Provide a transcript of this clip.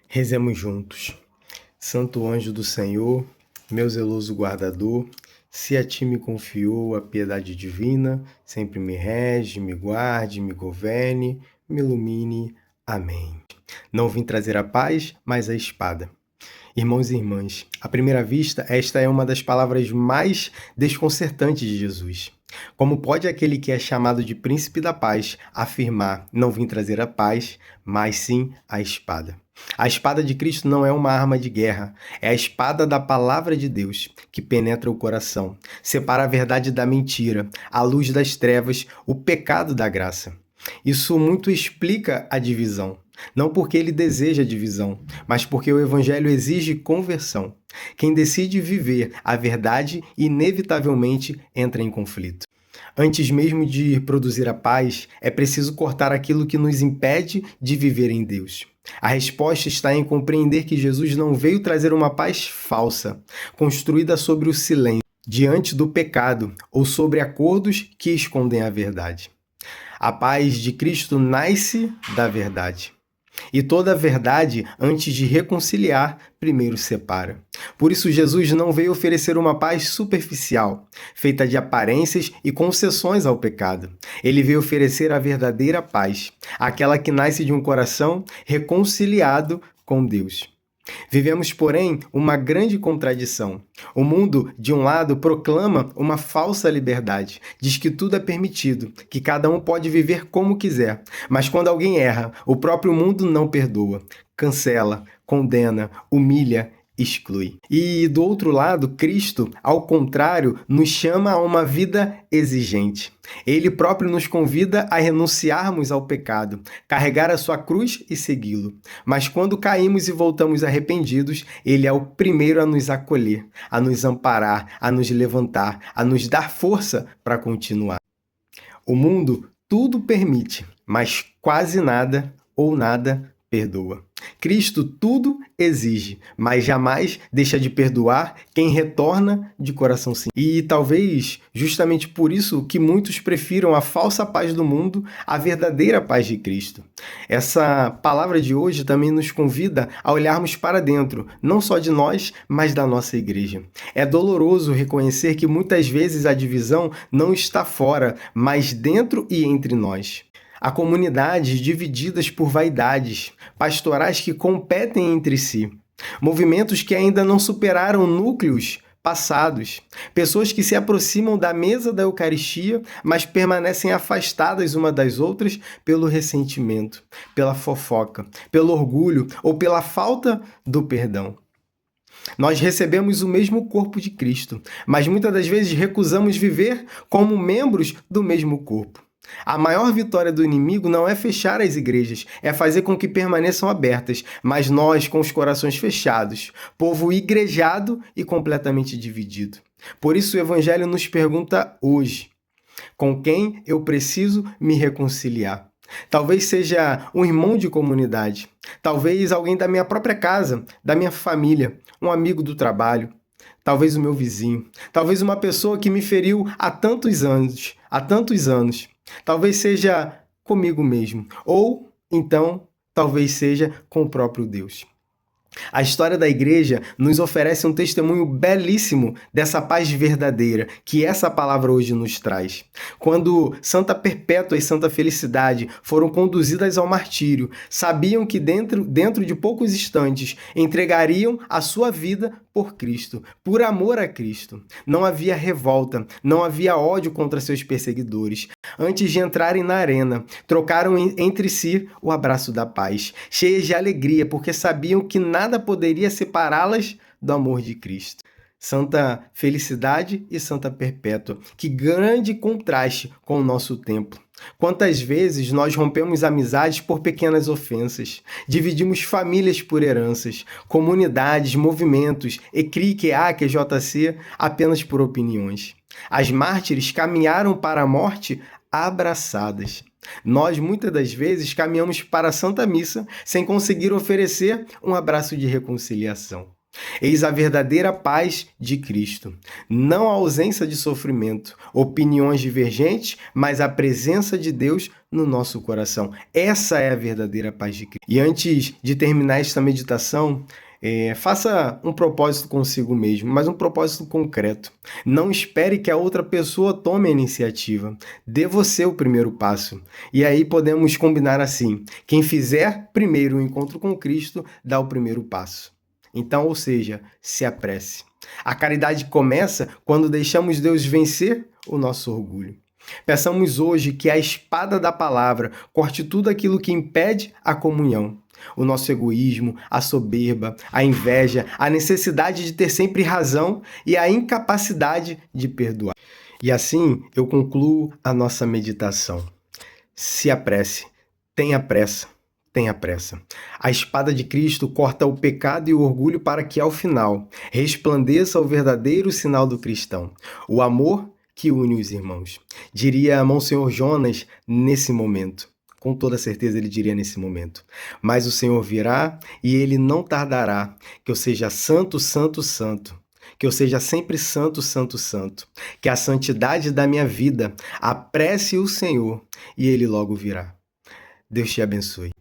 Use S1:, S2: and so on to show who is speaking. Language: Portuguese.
S1: Rezemos juntos. Santo anjo do Senhor, meu zeloso guardador, se a ti me confiou a piedade divina, sempre me rege, me guarde, me governe, me ilumine. Amém. Não vim trazer a paz, mas a espada. Irmãos e irmãs, à primeira vista, esta é uma das palavras mais desconcertantes de Jesus. Como pode aquele que é chamado de príncipe da paz afirmar: não vim trazer a paz, mas sim a espada? A espada de Cristo não é uma arma de guerra, é a espada da palavra de Deus, que penetra o coração, separa a verdade da mentira, a luz das trevas, o pecado da graça. Isso muito explica a divisão. Não porque ele deseja divisão, mas porque o Evangelho exige conversão. Quem decide viver a verdade, inevitavelmente entra em conflito. Antes mesmo de produzir a paz, é preciso cortar aquilo que nos impede de viver em Deus. A resposta está em compreender que Jesus não veio trazer uma paz falsa, construída sobre o silêncio, diante do pecado ou sobre acordos que escondem a verdade. A paz de Cristo nasce da verdade. E toda a verdade, antes de reconciliar, primeiro separa. Por isso, Jesus não veio oferecer uma paz superficial, feita de aparências e concessões ao pecado. Ele veio oferecer a verdadeira paz, aquela que nasce de um coração reconciliado com Deus. Vivemos, porém, uma grande contradição. O mundo, de um lado, proclama uma falsa liberdade, diz que tudo é permitido, que cada um pode viver como quiser. Mas quando alguém erra, o próprio mundo não perdoa, cancela, condena, humilha, exclui. E do outro lado, Cristo, ao contrário, nos chama a uma vida exigente. Ele próprio nos convida a renunciarmos ao pecado, carregar a sua cruz e segui-lo. Mas quando caímos e voltamos arrependidos, ele é o primeiro a nos acolher, a nos amparar, a nos levantar, a nos dar força para continuar. O mundo tudo permite, mas quase nada ou nada perdoa. Cristo tudo exige, mas jamais deixa de perdoar quem retorna de coração sincero. E talvez justamente por isso que muitos prefiram a falsa paz do mundo à verdadeira paz de Cristo. Essa palavra de hoje também nos convida a olharmos para dentro, não só de nós, mas da nossa igreja. É doloroso reconhecer que muitas vezes a divisão não está fora, mas dentro e entre nós. Há comunidades divididas por vaidades, pastorais que competem entre si, movimentos que ainda não superaram núcleos passados, pessoas que se aproximam da mesa da Eucaristia, mas permanecem afastadas uma das outras pelo ressentimento, pela fofoca, pelo orgulho ou pela falta do perdão. Nós recebemos o mesmo corpo de Cristo, mas muitas das vezes recusamos viver como membros do mesmo corpo. A maior vitória do inimigo não é fechar as igrejas, é fazer com que permaneçam abertas, mas nós com os corações fechados, povo igrejado e completamente dividido. Por isso o Evangelho nos pergunta hoje: com quem eu preciso me reconciliar? Talvez seja um irmão de comunidade, talvez alguém da minha própria casa, da minha família, um amigo do trabalho, talvez o meu vizinho, talvez uma pessoa que me feriu há tantos anos. Talvez seja comigo mesmo, ou então talvez seja com o próprio Deus. A história da igreja nos oferece um testemunho belíssimo dessa paz verdadeira que essa palavra hoje nos traz. Quando Santa Perpétua e Santa Felicidade foram conduzidas ao martírio, sabiam que dentro de poucos instantes entregariam a sua vida por Cristo, por amor a Cristo. Não havia revolta, não havia ódio contra seus perseguidores. Antes de entrarem na arena, trocaram entre si o abraço da paz, cheias de alegria, porque sabiam que nada poderia separá-las do amor de Cristo. Santa Felicidade e Santa Perpétua. Que grande contraste com o nosso tempo. Quantas vezes nós rompemos amizades por pequenas ofensas, dividimos famílias por heranças, comunidades, movimentos, ECRI, EAC, JC, apenas por opiniões. As mártires caminharam para a morte abraçadas. Nós, muitas das vezes, caminhamos para a Santa Missa sem conseguir oferecer um abraço de reconciliação. Eis a verdadeira paz de Cristo. Não a ausência de sofrimento, opiniões divergentes, mas a presença de Deus no nosso coração. Essa é a verdadeira paz de Cristo. E antes de terminar esta meditação, faça um propósito consigo mesmo, mas um propósito concreto. Não espere que a outra pessoa tome a iniciativa. Dê você o primeiro passo. E aí podemos combinar assim: quem fizer primeiro o encontro com Cristo, dá o primeiro passo. Então, ou seja, se apresse. A caridade começa quando deixamos Deus vencer o nosso orgulho. Peçamos hoje que a espada da palavra corte tudo aquilo que impede a comunhão. O nosso egoísmo, a soberba, a inveja, a necessidade de ter sempre razão e a incapacidade de perdoar. E assim eu concluo a nossa meditação. Se apresse, tenha pressa. Tenha pressa. A espada de Cristo corta o pecado e o orgulho para que, ao final, resplandeça o verdadeiro sinal do cristão, o amor que une os irmãos. Diria Monsenhor Jonas nesse momento. Com toda certeza ele diria nesse momento. Mas o Senhor virá e ele não tardará. Que eu seja santo, santo, santo. Que eu seja sempre santo, santo, santo. Que a santidade da minha vida apresse o Senhor e ele logo virá. Deus te abençoe.